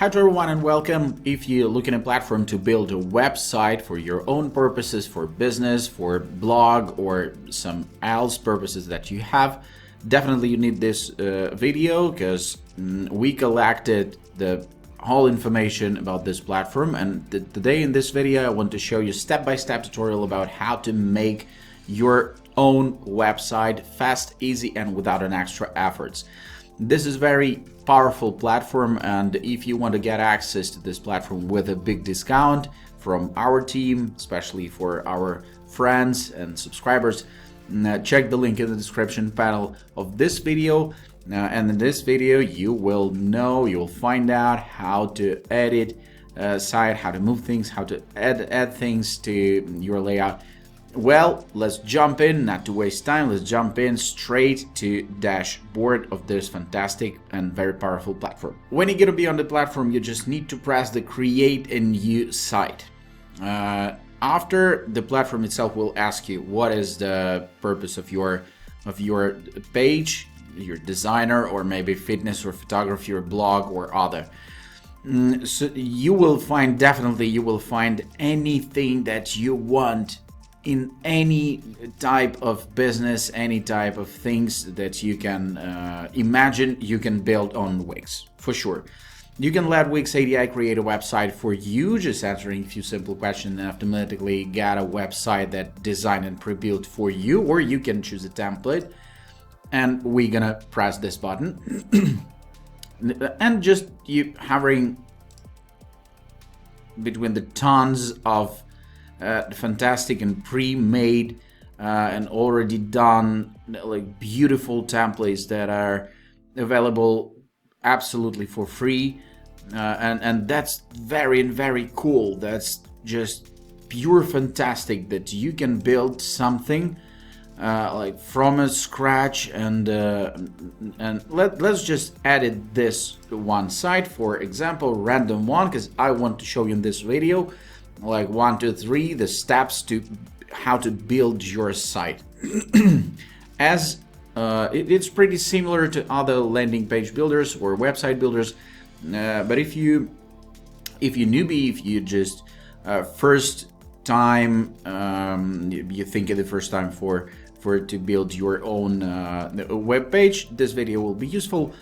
Hi to everyone and welcome. If you're looking at a platform to build a website for your own purposes, for business, for blog, or some else purposes that you have, definitely you need this video because we collected the whole information about this platform, and today in this video I want to show you step-by-step tutorial about how to make your own website fast, easy, and without an extra efforts. This is very powerful platform, and if you want to get access to this platform with a big discount from our team, especially for our friends and subscribers, check the link in the description panel of this video. And in this video you'll find out how to edit site, how to move things, how to add things to your layout. Well, let's jump in, not to waste time, let's jump in straight to dashboard of this fantastic and very powerful platform. When you get to be on the platform, you just need to press the create a new site. After, the platform itself will ask you what is the purpose of your page, your designer, or maybe fitness or photography or blog or other. So you will find anything that you want in any type of business, any type of things that you can imagine, you can build on Wix, for sure. You can let Wix ADI create a website for you, just answering a few simple questions and automatically get a website that designed and pre-built for you, or you can choose a template. And we're gonna press this button and just you hovering between the tons of fantastic and pre-made and already done like beautiful templates that are available absolutely for free, and that's very cool. That's just pure fantastic that you can build something like from scratch, and let's just edit this one site, for example, random one, because I want to show you in this video like 1, 2, 3 the steps to how to build your site. As it's pretty similar to other landing page builders or website builders, but if you newbie, if you just first time, you think of the first time for to build your own web page, this video will be useful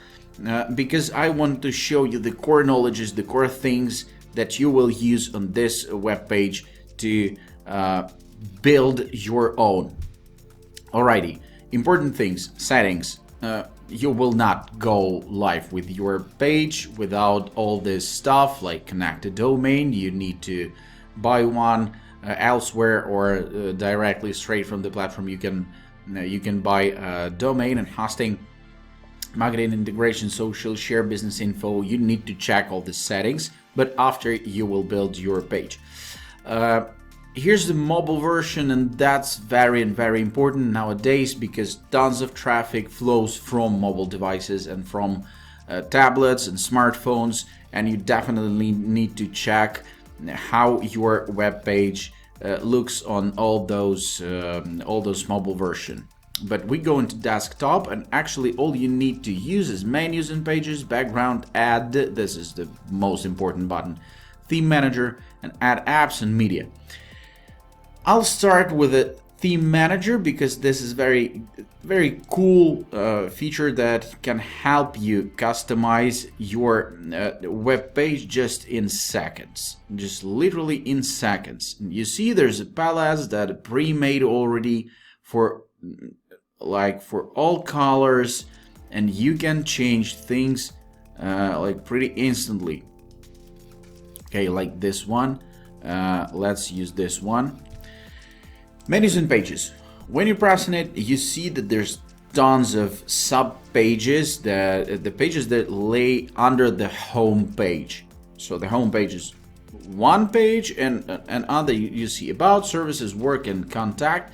because I want to show you the core knowledges, the core things that you will use on this web page to build your own. Alrighty, important things, settings. You will not go live with your page without all this stuff like connect a domain. You need to buy one elsewhere, or directly straight from the platform you can buy a domain and hosting, marketing integration, social, share business info. You need to check all the settings, but after you will build your page. Here's the mobile version, and that's very important nowadays because tons of traffic flows from mobile devices and from tablets and smartphones, and you definitely need to check how your web page looks on all those mobile version. But we go into desktop, and actually all you need to use is menus and pages, background, add, this is the most important button, theme manager, and add apps and media. I'll start with a theme manager because this is very cool feature that can help you customize your web page just in seconds, just literally in seconds. You see there's a palette that pre-made already for all colors, and you can change things like pretty instantly. Okay, like this one, let's use this one. Menus and pages. When you're pressing it, you see that there's tons of sub pages, the pages that lay under the home page. So the home page is one page, and other you see about, services, work, and contact.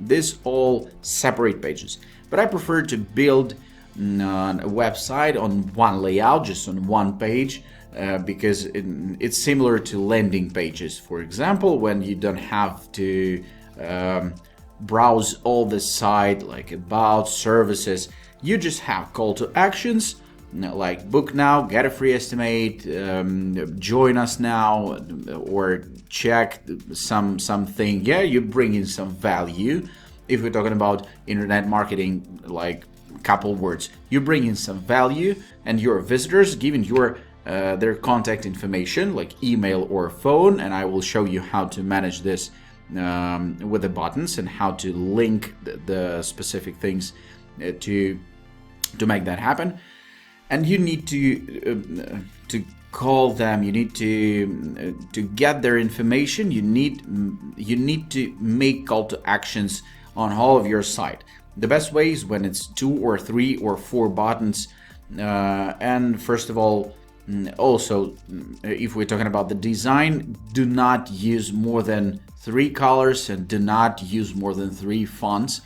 This all separate pages, but I prefer to build a website on one layout, just on one page, because it's similar to landing pages, for example, when you don't have to browse all the site like about, services. You just have call to actions, like book now, get a free estimate, join us now, or check something. Yeah, you bring in some value. If we're talking about internet marketing, like a couple words, you bring in some value, and your visitors giving your their contact information, like email or phone, and I will show you how to manage this with the buttons and how to link the specific things to make that happen. And you need to call them. You need to get their information. You need to make call to actions on all of your site. The best way is when it's 2 or 3 or 4 buttons. And first of all, also, if we're talking about the design, do not use more than 3 colors and do not use more than 3 fonts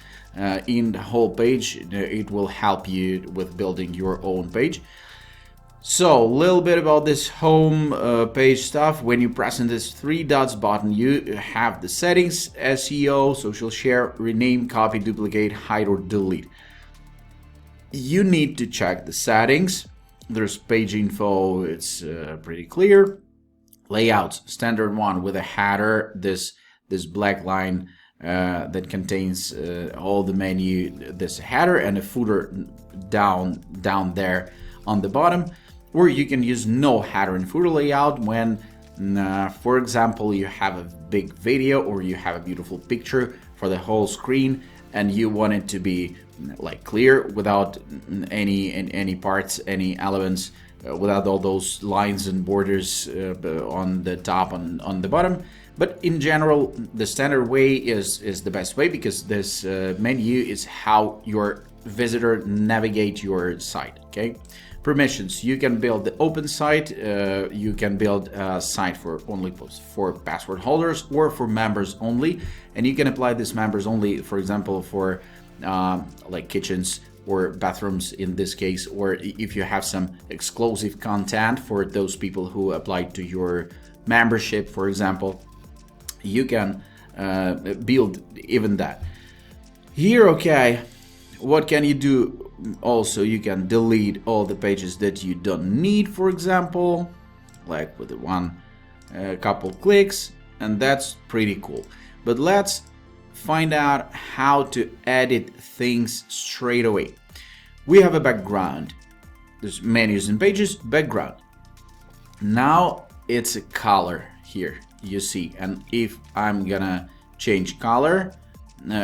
in the whole page. It will help you with building your own page. So, a little bit about this home page stuff. When you press on this 3 dots button, you have the settings, SEO, social share, rename, copy, duplicate, hide or delete. You need to check the settings. There's page info, it's pretty clear. Layouts, standard one with a header, this black line that contains all the menu, this header, and a footer down there on the bottom. Or you can use no header and footer layout when, for example, you have a big video or you have a beautiful picture for the whole screen and you want it to be like clear without any parts, any elements, without all those lines and borders on the top, on the bottom. But in general, the standard way is the best way, because this menu is how your visitor navigate your site. Okay. Permissions: you can build the open site, you can build a site for password holders or for members only, and you can apply this members only, for example, for like kitchens or bathrooms in this case, or if you have some exclusive content for those people who applied to your membership, for example, you can build even that. Here, okay, what can you do? Also, you can delete all the pages that you don't need, for example, like with a couple clicks, and that's pretty cool. But let's find out how to edit things straight away. We have a background. There's menus and pages, background. Now it's a color here, you see, and if I'm gonna change color,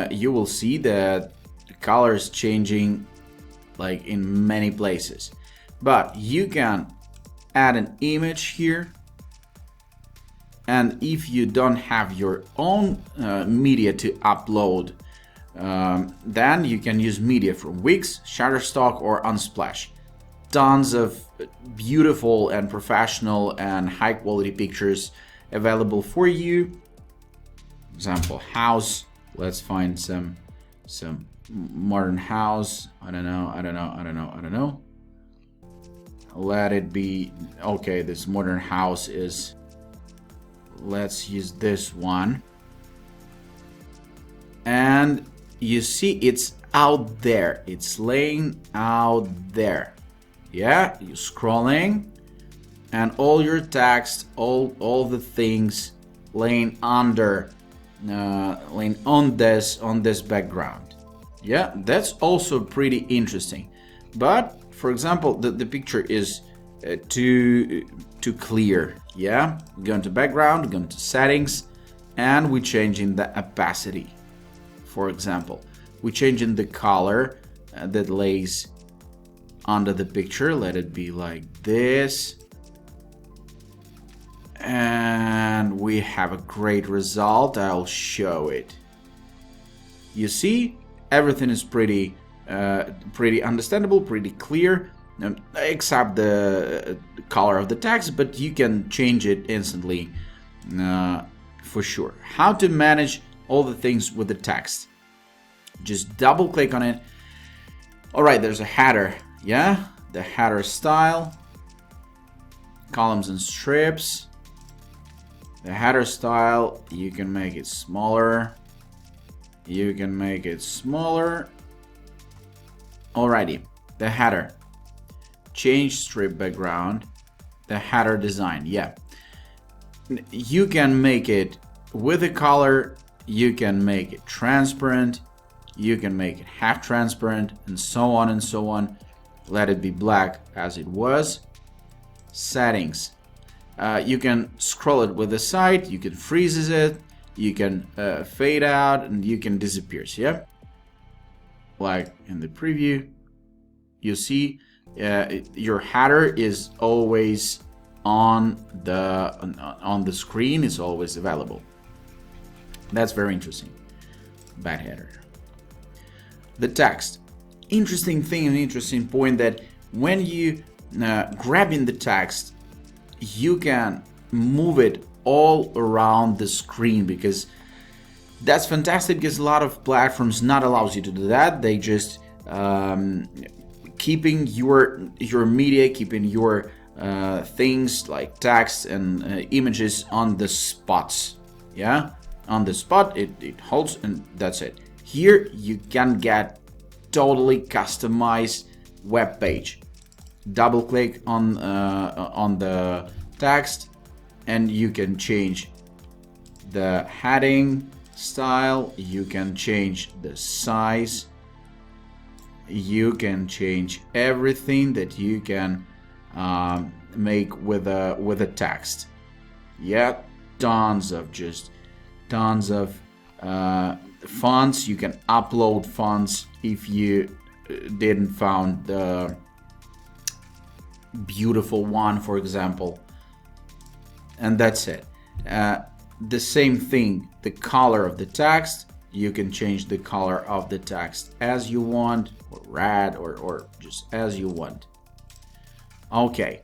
you will see that the color is changing like in many places. But you can add an image here, and if you don't have your own media to upload, then you can use media from Wix, Shutterstock or Unsplash. Tons of beautiful and professional and high quality pictures available for you. Example, house. Let's find some modern house. I don't know. Let it be. Okay, this modern house is. Let's use this one. And you see it's out there. It's laying out there. Yeah, you're scrolling and all your text, all the things laying under, laying on this background. Yeah, that's also pretty interesting. But for example, the picture is too clear. Yeah, going to background, going to settings, and we're changing the opacity. For example, we're changing the color that lays under the picture. Let it be like this. And we have a great result. I'll show it. You see, everything is pretty understandable, pretty clear, except the color of the text, but you can change it instantly for sure. How to manage all the things with the text? Just double click on it. All right, there's a header. Yeah, the header style, columns and strips. The header style, you can make it smaller. You can make it smaller. Alrighty, the header. change strip background, the header design. Yeah, you can make it with a color, you can make it transparent, you can make it half transparent, and so on and so on. Let it be black as it was. Settings. You can scroll it with the side, you can freeze it, you can fade out, and you can disappear. Yeah, like in the preview, you see your header is always on the screen, is always available. That's very interesting. Bad header. The text. Interesting thing, an interesting point, that when you grab in the text, you can move it all around the screen, because that's fantastic, because a lot of platforms not allows you to do that. They just keeping your media, keeping your things like text and images on the spots. Yeah, on the spot, it holds, and that's it. Here you can get totally customized web page. Double click on the text, and you can change the heading style, you can change the size, you can change everything that you can make with a text. Yeah, tons of fonts. You can upload fonts if you didn't found the beautiful one, for example, and that's it. The same thing, the color of the text, you can change the color of the text as you want, or red, or just as you want. Okay,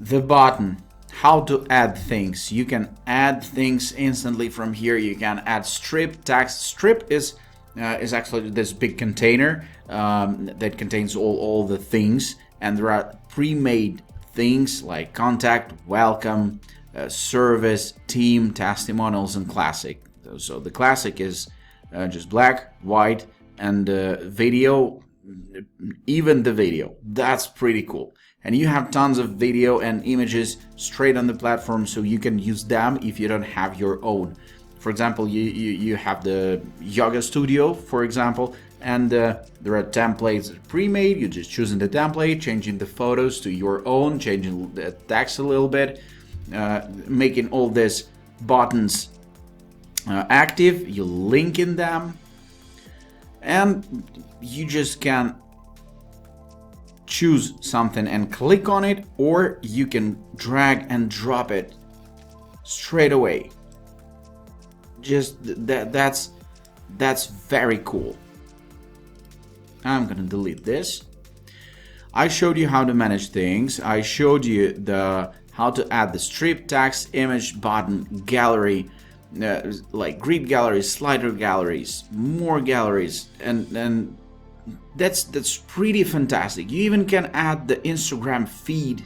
the button. How to add things. You can add things instantly from here. You can add strip text. Strip is actually this big container that contains all the things, and there are pre-made things like contact, welcome, service, team, testimonials, and classic. So the classic is just black, white, and video. Even the video, that's pretty cool. And you have tons of video and images straight on the platform, so you can use them if you don't have your own. For example, you have the Yoga Studio, for example, and there are templates pre-made. You're just choosing the template, changing the photos to your own, changing the text a little bit, making all these buttons active. You link in them, and you just can choose something and click on it, or you can drag and drop it straight away. Just that's very cool. I'm gonna delete this. I showed you how to manage things. I showed you how to add the strip, text, image, button, gallery, like grid galleries, slider galleries, more galleries, and that's pretty fantastic. You even can add the Instagram feed,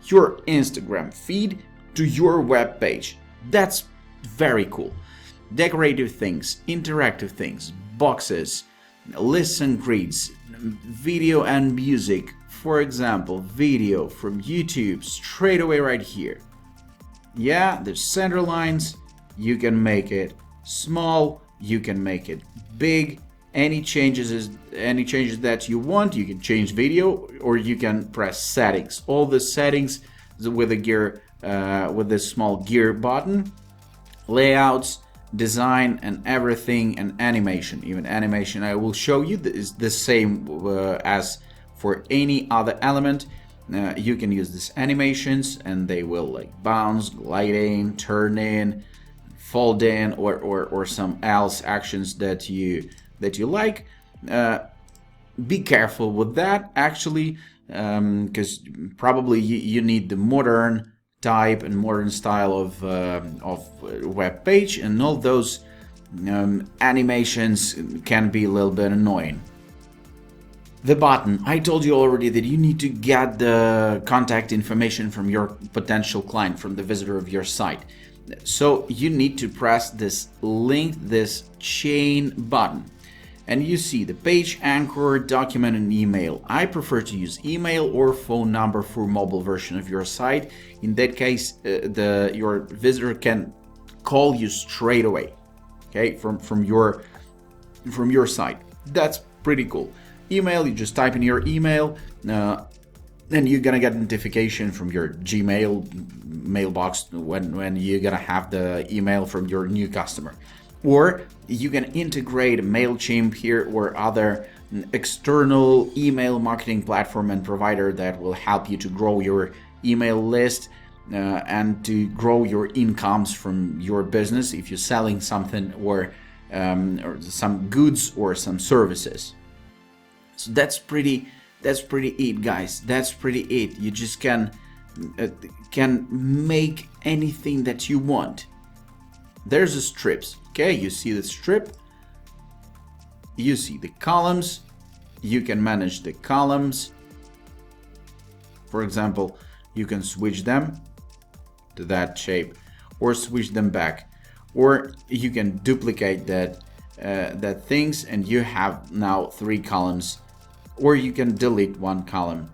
your Instagram feed, to your web page. That's very cool. Decorative things, interactive things, boxes, lists and grids, video and music. For example, video from YouTube straight away right here. Yeah, there's center lines. You can make it small, you can make it big. Any changes that you want. You can change video, or you can press settings. All the settings with a gear, with this small gear button, layouts, design, and everything, and animation. Even animation, I will show you, is the same as for any other element. You can use these animations, and they will like bounce, glide in, turn in, fold in, or some else actions that you like. Be careful with that, actually, because probably you need the modern type and modern style of web page, and all those animations can be a little bit annoying. The button. I told you already that you need to get the contact information from your potential client, from the visitor of your site. So you need to press this link, this chain button. and you see the page anchor, document, and email. I prefer to use email or phone number for mobile version of your site. In that case, your visitor can call you straight away, okay, from your site. That's pretty cool. Email, you just type in your email, and you're gonna get notification from your Gmail mailbox when you're gonna have the email from your new customer. Or you can integrate MailChimp here or other external email marketing platform and provider that will help you to grow your email list and to grow your incomes from your business if you're selling something or some goods or some services. So that's pretty it, guys. That's pretty it. You just can make anything that you want. There's the strips. Okay, you see the strip, you see the columns, you can manage the columns. For example, you can switch them to that shape or switch them back, or you can duplicate that things and you have now 3 columns, or you can delete 1 column.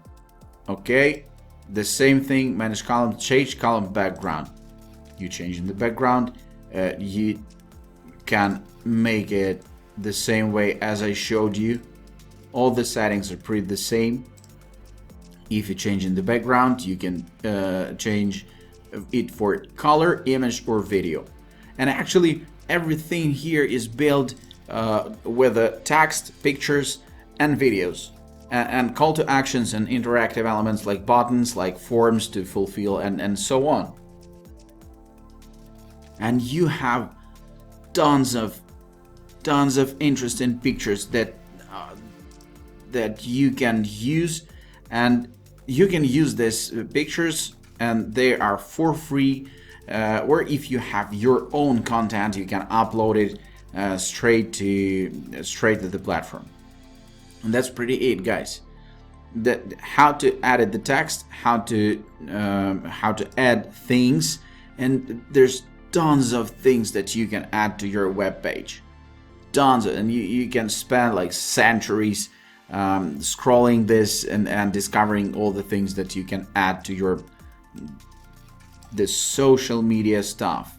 Okay, the same thing, manage column, change column background. You change in the background, you can make it the same way as I showed you. All the settings are pretty the same. If you change in the background, you can change it for color, image, or video. And actually everything here is built with text, pictures, and videos, and call to actions and interactive elements like buttons, like forms to fulfill, and so on. And you have tons of interesting pictures that you can use, and you can use these pictures and they are for free, or if you have your own content, you can upload it straight to the platform. And that's pretty it, guys. How to edit the text, how to add things, and there's tons of things that you can add to your web page. And you can spend like centuries scrolling this and discovering all the things that you can add to the social media stuff.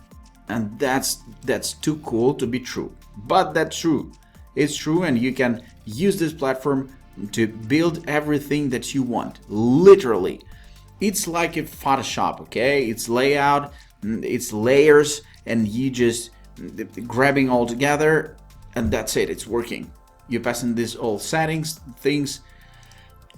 And that's too cool to be true, but that's true. It's true, and you can use this platform to build everything that you want. Literally, it's like a Photoshop, okay? It's layout, it's layers, and you just grabbing all together, and that's it. It's working. You pass in these all settings, things,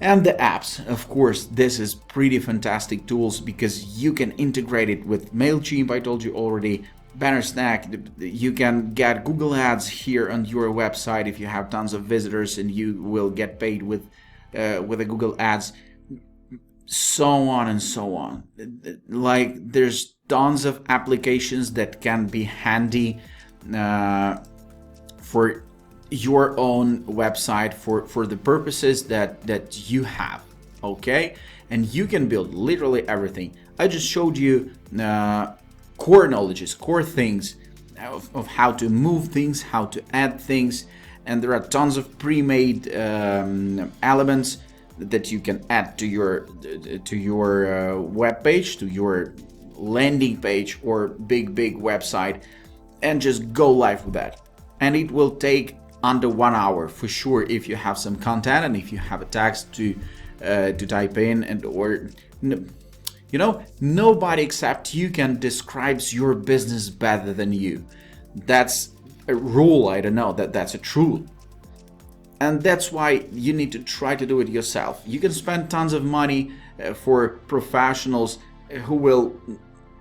and the apps. Of course, this is pretty fantastic tools because you can integrate it with MailChimp. I told you already. Bannersnag, you can get Google Ads here on your website if you have tons of visitors, and you will get paid with the Google Ads, so on and so on. Like, there's tons of applications that can be handy for your own website for the purposes that you have, okay? And you can build literally everything. I just showed you core knowledges, core things of how to move things, how to add things, and there are tons of pre-made elements that you can add to your web page, to your landing page or big website, and just go live with that. And it will take under 1 hour for sure if you have some content and if you have a text to type in, and or you know, nobody except you can describes your business better than you. That's a rule. I don't know, that's a truth. And that's why you need to try to do it yourself. You can spend tons of money for professionals who will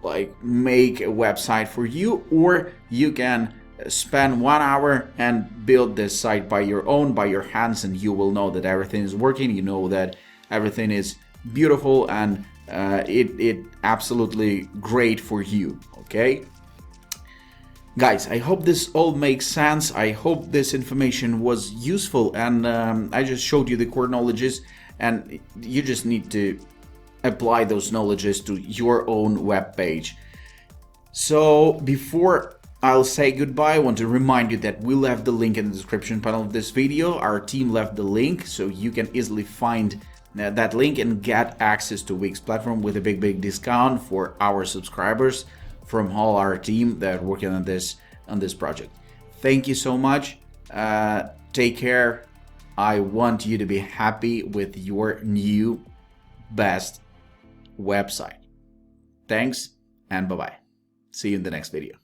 like make a website for you, or you can spend 1 hour and build this site by your hands, and you will know that everything is working. You know that everything is beautiful and it absolutely great for you. Okay, guys, I hope this all makes sense. I hope this information was useful, and I just showed you the core knowledges, and you just need to apply those knowledges to your own web page. So before I'll say goodbye. I want to remind you that we left the link in the description panel of this video. Our team left the link, so you can easily find that link and get access to Wix platform with a big discount for our subscribers from all our team that are working on this project. Thank you so much. Take care. I want you to be happy with your new best website. Thanks and bye-bye. See you in the next video.